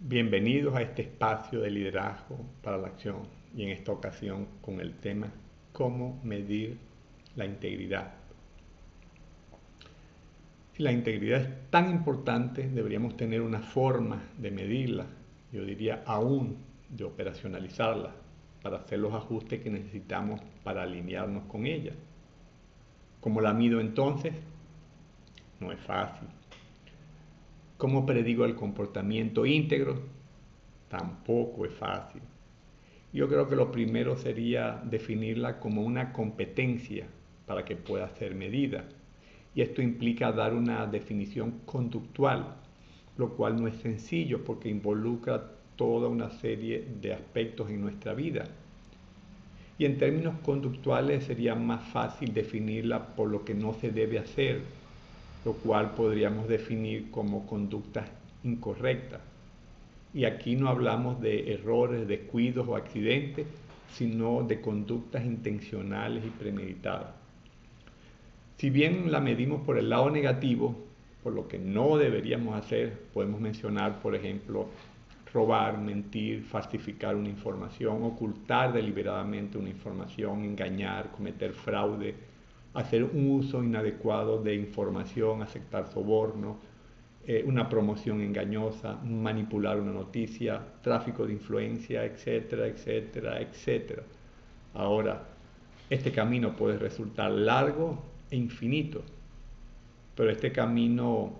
Bienvenidos a este espacio de liderazgo para la acción y en esta ocasión con el tema ¿cómo medir la integridad? Si la integridad es tan importante, deberíamos tener una forma de medirla, yo diría aún de operacionalizarla, para hacer los ajustes que necesitamos para alinearnos con ella. ¿Cómo la mido entonces? No es fácil. ¿Cómo predigo el comportamiento íntegro? Tampoco es fácil. Yo creo que lo primero sería definirla como una competencia para que pueda ser medida. Y esto implica dar una definición conductual, lo cual no es sencillo porque involucra toda una serie de aspectos en nuestra vida. Y en términos conductuales sería más fácil definirla por lo que no se debe hacer, lo cual podríamos definir como conductas incorrectas. Y aquí no hablamos de errores, descuidos o accidentes, sino de conductas intencionales y premeditadas. Si bien la medimos por el lado negativo, por lo que no deberíamos hacer, podemos mencionar, por ejemplo, robar, mentir, falsificar una información, ocultar deliberadamente una información, engañar, cometer fraude, hacer un uso inadecuado de información, aceptar soborno, una promoción engañosa, manipular una noticia, tráfico de influencia, etcétera, etcétera, etcétera. Ahora, este camino puede resultar largo e infinito, pero este camino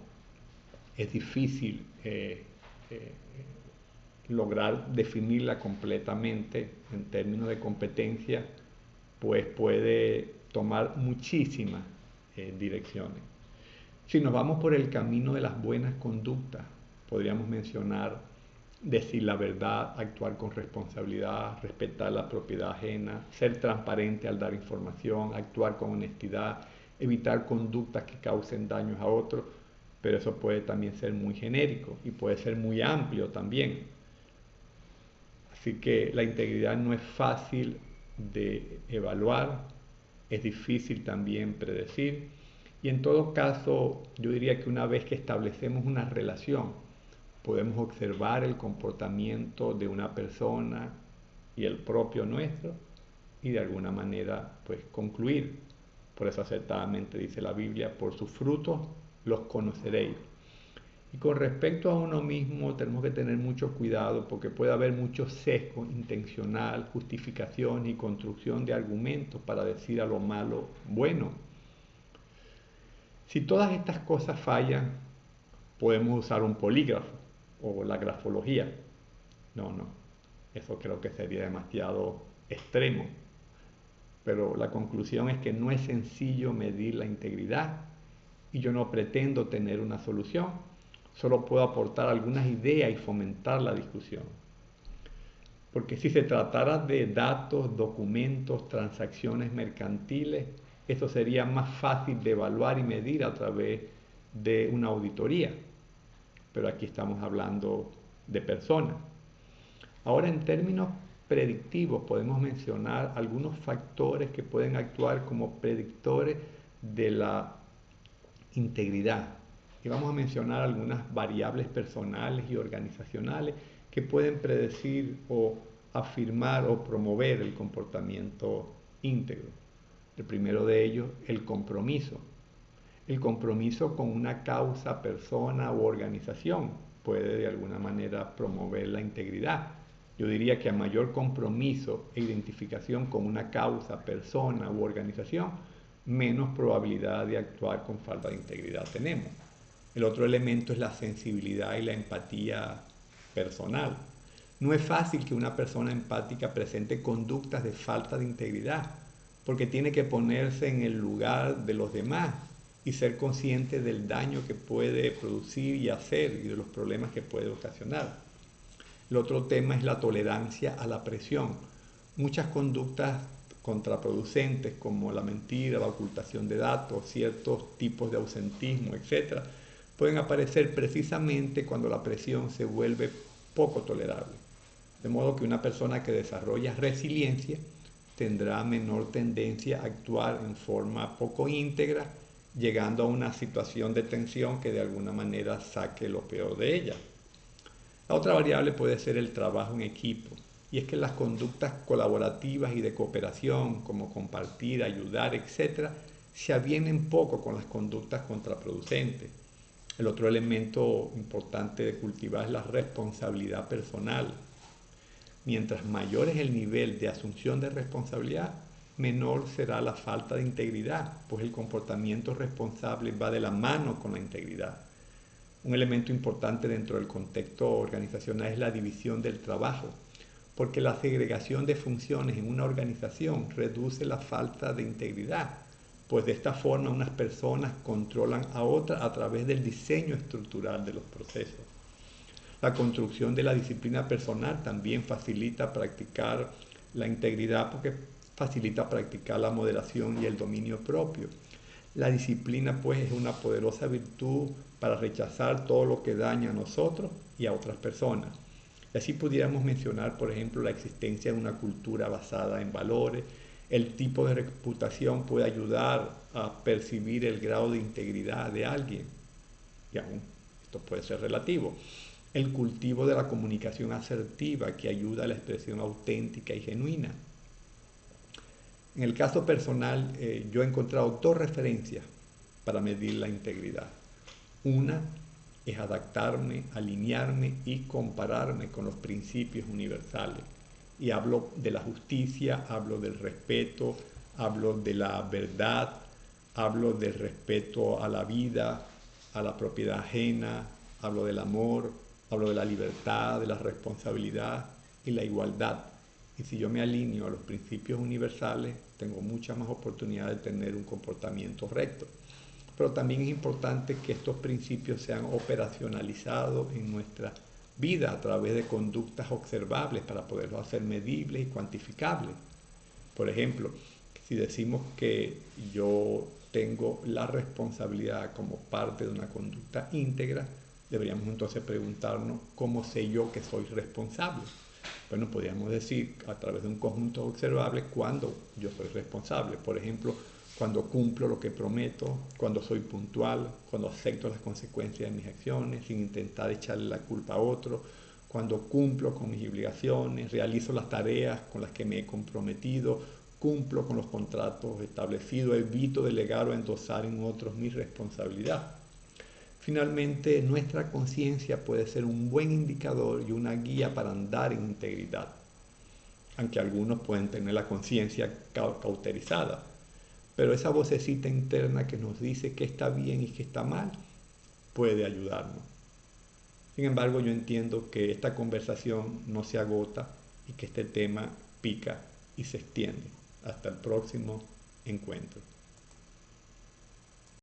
es difícil lograr definirla completamente en términos de competencia, pues puede tomar muchísimas direcciones. Si nos vamos por el camino de las buenas conductas, podríamos mencionar decir la verdad, actuar con responsabilidad, respetar la propiedad ajena, ser transparente al dar información, actuar con honestidad, evitar conductas que causen daños a otros, pero eso puede también ser muy genérico y puede ser muy amplio también. Así que la integridad no es fácil de evaluar, es difícil también predecir. Y en todo caso, yo diría que una vez que establecemos una relación, podemos observar el comportamiento de una persona y el propio nuestro y de alguna manera pues concluir. Por eso acertadamente dice la Biblia, por sus frutos los conoceréis. Y con respecto a uno mismo tenemos que tener mucho cuidado porque puede haber mucho sesgo intencional, justificación y construcción de argumentos para decir a lo malo bueno. Si todas estas cosas fallan, podemos usar un polígrafo o la grafología. No, eso creo que sería demasiado extremo. Pero la conclusión es que no es sencillo medir la integridad y yo no pretendo tener una solución, solo puedo aportar algunas ideas y fomentar la discusión. Porque si se tratara de datos, documentos, transacciones mercantiles, eso sería más fácil de evaluar y medir a través de una auditoría. Pero aquí estamos hablando de personas. Ahora, en términos predictivos, podemos mencionar algunos factores que pueden actuar como predictores de la integridad. Y vamos a mencionar algunas variables personales y organizacionales que pueden predecir o afirmar o promover el comportamiento íntegro. El primero de ellos, el compromiso. El compromiso con una causa, persona u organización puede de alguna manera promover la integridad. Yo diría que a mayor compromiso e identificación con una causa, persona u organización, menos probabilidad de actuar con falta de integridad tenemos. El otro elemento es la sensibilidad y la empatía personal. No es fácil que una persona empática presente conductas de falta de integridad, porque tiene que ponerse en el lugar de los demás y ser consciente del daño que puede producir y hacer y de los problemas que puede ocasionar. El otro tema es la tolerancia a la presión. Muchas conductas contraproducentes como la mentira, la ocultación de datos, ciertos tipos de ausentismo, etc., pueden aparecer precisamente cuando la presión se vuelve poco tolerable. De modo que una persona que desarrolla resiliencia tendrá menor tendencia a actuar en forma poco íntegra, llegando a una situación de tensión que de alguna manera saque lo peor de ella. La otra variable puede ser el trabajo en equipo. Y es que las conductas colaborativas y de cooperación, como compartir, ayudar, etc., se avienen poco con las conductas contraproducentes. El otro elemento importante de cultivar es la responsabilidad personal. Mientras mayor es el nivel de asunción de responsabilidad, menor será la falta de integridad, pues el comportamiento responsable va de la mano con la integridad. Un elemento importante dentro del contexto organizacional es la división del trabajo, porque la segregación de funciones en una organización reduce la falta de integridad, pues de esta forma unas personas controlan a otras a través del diseño estructural de los procesos. La construcción de la disciplina personal también facilita practicar la integridad porque facilita practicar la moderación y el dominio propio. La disciplina pues es una poderosa virtud para rechazar todo lo que daña a nosotros y a otras personas. Y así pudiéramos mencionar, por ejemplo, la existencia de una cultura basada en valores. El tipo de reputación puede ayudar a percibir el grado de integridad de alguien. Y aún esto puede ser relativo. El cultivo de la comunicación asertiva que ayuda a la expresión auténtica y genuina. En el caso personal, yo he encontrado dos referencias para medir la integridad. Una es adaptarme, alinearme y compararme con los principios universales. Y hablo de la justicia, hablo del respeto, hablo de la verdad, hablo del respeto a la vida, a la propiedad ajena, hablo del amor, hablo de la libertad, de la responsabilidad y la igualdad. Y si yo me alineo a los principios universales, tengo mucha más oportunidad de tener un comportamiento recto. Pero también es importante que estos principios sean operacionalizados en nuestra vida a través de conductas observables para poderlos hacer medibles y cuantificables. Por ejemplo, si decimos que yo tengo la responsabilidad como parte de una conducta íntegra, deberíamos entonces preguntarnos cómo sé yo que soy responsable. Bueno, podríamos decir a través de un conjunto observable cuándo yo soy responsable. Por ejemplo, cuando cumplo lo que prometo, cuando soy puntual, cuando acepto las consecuencias de mis acciones sin intentar echarle la culpa a otro, cuando cumplo con mis obligaciones, realizo las tareas con las que me he comprometido, cumplo con los contratos establecidos, evito delegar o endosar en otros mi responsabilidad. Finalmente, nuestra conciencia puede ser un buen indicador y una guía para andar en integridad, aunque algunos pueden tener la conciencia cauterizada. Pero esa vocecita interna que nos dice qué está bien y qué está mal puede ayudarnos. Sin embargo, yo entiendo que esta conversación no se agota y que este tema pica y se extiende. Hasta el próximo encuentro.